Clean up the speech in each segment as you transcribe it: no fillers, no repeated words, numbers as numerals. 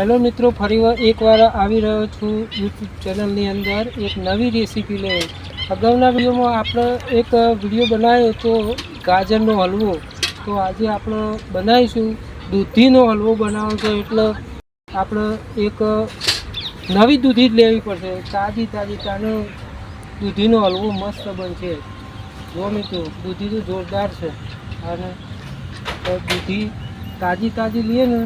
Hello મિત્રો, ફરીવાર એકવાર આવી રહ્યો છું યુટ્યુબ ચેનલની અંદર એક નવી રેસીપી લઈ. અગાઉના વિડીયોમાં આપણે એક વિડીયો બનાવ્યો તો ગાજરનો હલવો. તો આજે આપણે બનાવીશું દૂધીનો હલવો બનાવવાનો છે. એટલે આપણે એક નવી દૂધી જ લેવી પડશે. તાજી તાનો દૂધીનો હલવો મસ્ત બનશે. જો મિત્રો, દૂધી તો જોરદાર છે અને દૂધી તાજી લઈએ ને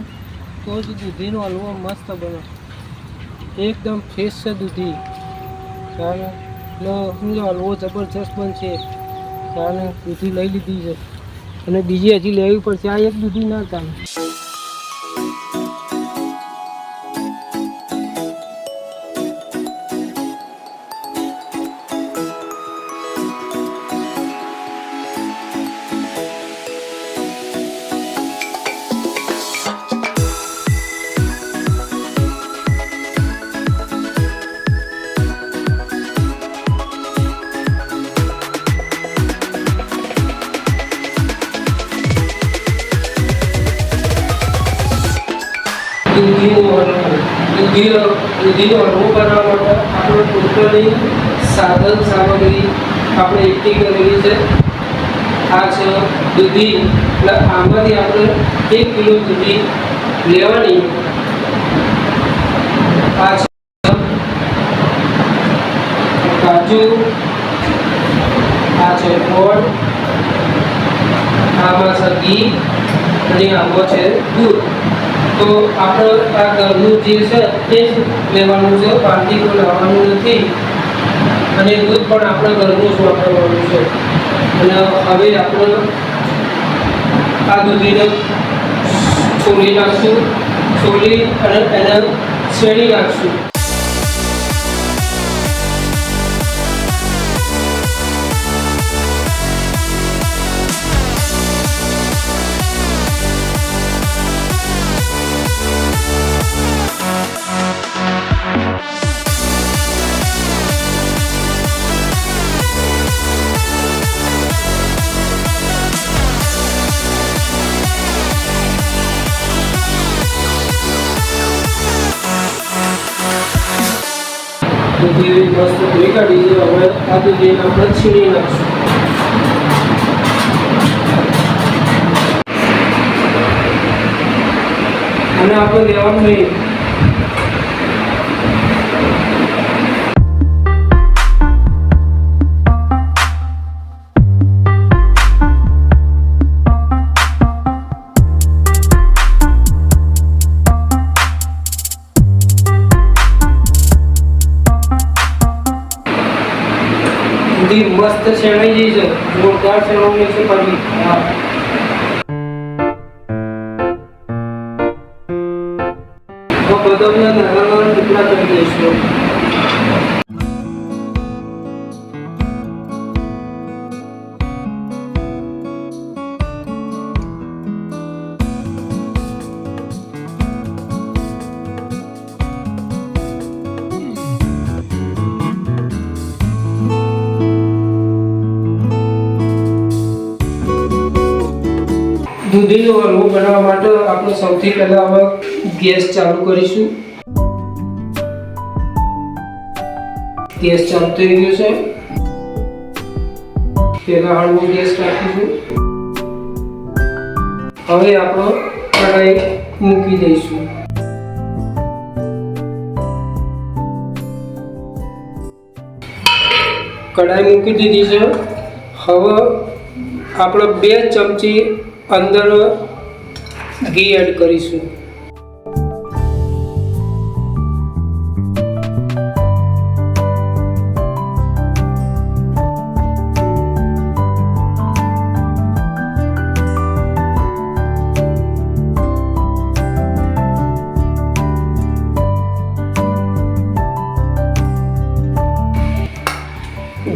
તો જ દૂધીનો હલવો મસ્ત બને. એકદમ ફ્રેશ છે દૂધી, કારણ હલવો જબરજસ્ત બનશે. કારણ દૂધી લઈ લીધી છે અને બીજી હજી લેવી પડશે. આ એક દૂધી ના ચાલે. દૂધીનો હલવો બનાવવા માટે આપણે ટોટલી સાધન સામગ્રી આપણે એકઠી કરેલી છે. આ છે દૂધી, એટલે આમાંથી આપણે 1 કિલો દૂધી લેવાની. આ છે કાજુ, આ છે ગોળ, આમાં છે ઘી અને આમાં છે દૂધ. તો આપણે આ ઘરનું જે છે એ જ લેવાનું છે, બહારથી કોઈ લાવવાનું નથી. અને દૂધ પણ આપણે ઘરનું જ વાપરવાનું છે. અને હવે આપણે આ દૂધીને છોલી નાખશું, છોલી અને એને શેડી નાખશું. દૂધી મસ્ત ધોઈ કાઢી. હવે આ દૂધીને આપણે છીણી નાખશું. અને આપણે લેવાનું નહીં. દૂધી મસ્ત શેણાઈ જઈ છે, જોરદાર શેણવાની છે પાછી. બદામના નાના ટુકડા કરી દઈશું. દૂધીનો હલવો બનાવવા માટે આપણે સૌથી પહેલા હવે ગેસ ચાલુ કરીશું. ગેસ ચાલુ થઈ ગયો છે. પહેલા હળવો ગેસ રાખીશું. હવે આપણે કઢાઈ મૂકી દઈશું. કઢાઈ મૂકી દીધી છે. હવે આપણે 2 ચમચી અંદર ઘી એડ કરીશું.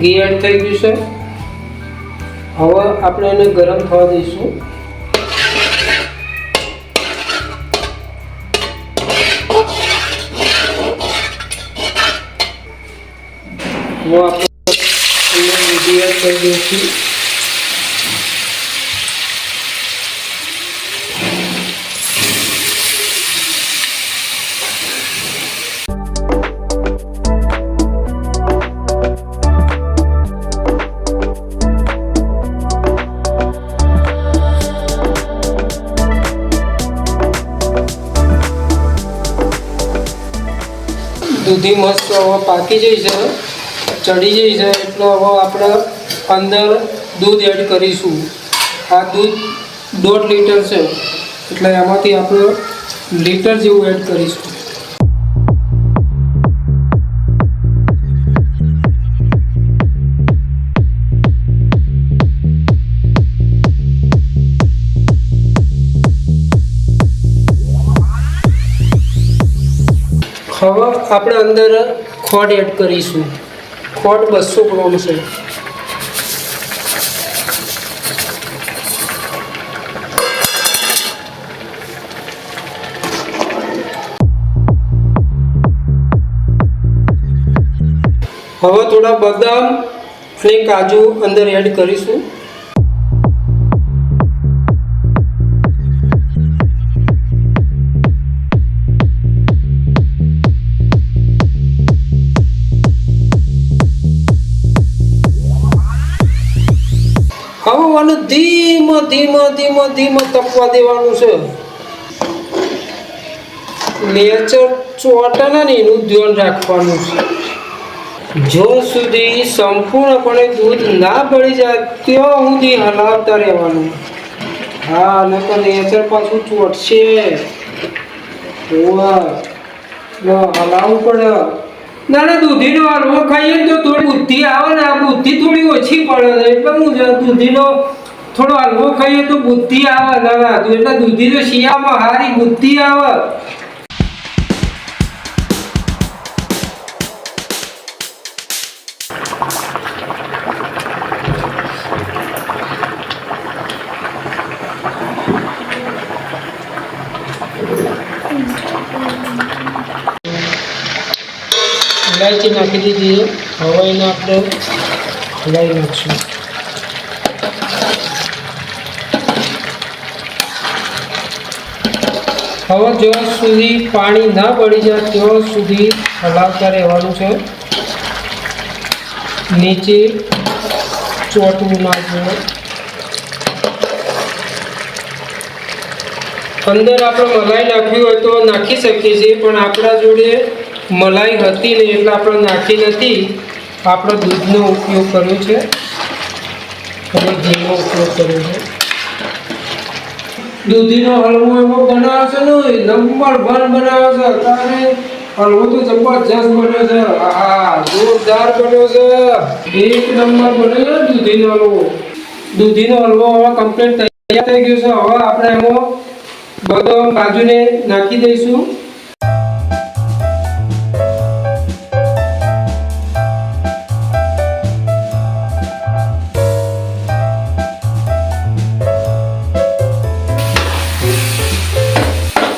ઘી એડ થઈ ગયું છે. હવે આપણે એને ગરમ થવા દઈશું. वो आपको वीडियो कर दीजिए. દૂધી મસ્ત હવે પાકી જઈ છે, ચડી જઈ છે, એટલે હવે આપણે અંદર દૂધ એડ કરીશું. આ દૂધ 1.5 લીટર છે, એટલે એમાંથી આપણે લીટર જેવું એડ કરીશું. હવે આપણે અંદર ખોડ એડ કરીશું. ખોડ 200 ગ્રામ છે. હવે થોડા બદામ અને કાજુ અંદર એડ કરીશું. હવે આને ધીમે તપવા દેવાનું છે. નેચર ચોટાના ને એનું ધ્યાન રાખવાનું છે. જો સુધી સંપૂર્ણપણે દૂધ ના બળી જાય ત્યાં સુધી હલાવતા રહેવાનું. હા, નકર નેચર પાછું ચોટશે. હલાવવું પડે. ના દૂધીનો હલવો ખાઈએ તો થોડી બુદ્ધિ આવે ને. આ બુદ્ધિ થોડી ઓછી પડે એટલે હું દૂધીનો થોડો હલવો ખાઈએ તો બુદ્ધિ આવે. ના એટલે દૂધી તો શિયાળામાં હારી બુદ્ધિ આવે. ઇલાયચી નાખી દીધી. હવે એને આપણે હલાવી નાખીશું. હવે જ્યાં સુધી પાણી ના બળી જાય ત્યાં સુધી હલાવતા રહેવાનું છે. નીચે ચોટવું ના જોઈએ. અંદર આપણે મલાઈ નાખવી હોય તો નાખી શકીએ છીએ, પણ આપણા જોડે મલાઈ હતી નહીં એટલે આપણે નાખી નથી. આપણે દૂધનો ઉપયોગ કર્યો છે અને ઘીનો ઉપયોગ કર્યો છે. દૂધીનો હલવો એવો બનાવે છે ને, નંબર 1 બનાવે છે. અત્યારે હલવો તો જબરજસ્ત બન્યો છે. હા, જોરદાર બન્યો છે. 1 નંબર બન્યો છે દૂધીનો હલવો. દૂધીનો હલવો હવે કમ્પ્લીટ તૈયાર થઈ ગયો છે. હવે આપણે એમાં બદામ કાજુને નાખી દઈશું.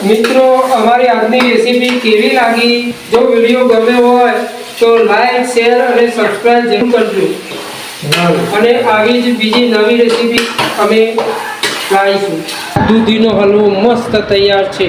મિત્રો, અમારી આજની રેસીપી કેવી લાગી? જો વિડીયો ગમે હોય તો લાઈક, શેર અને સબસ્ક્રાઇબ જરૂર કરજો. અને આવી જ બીજી નવી રેસીપી અમે લાવીશું. દૂધીનો હલવો મસ્ત તૈયાર છે.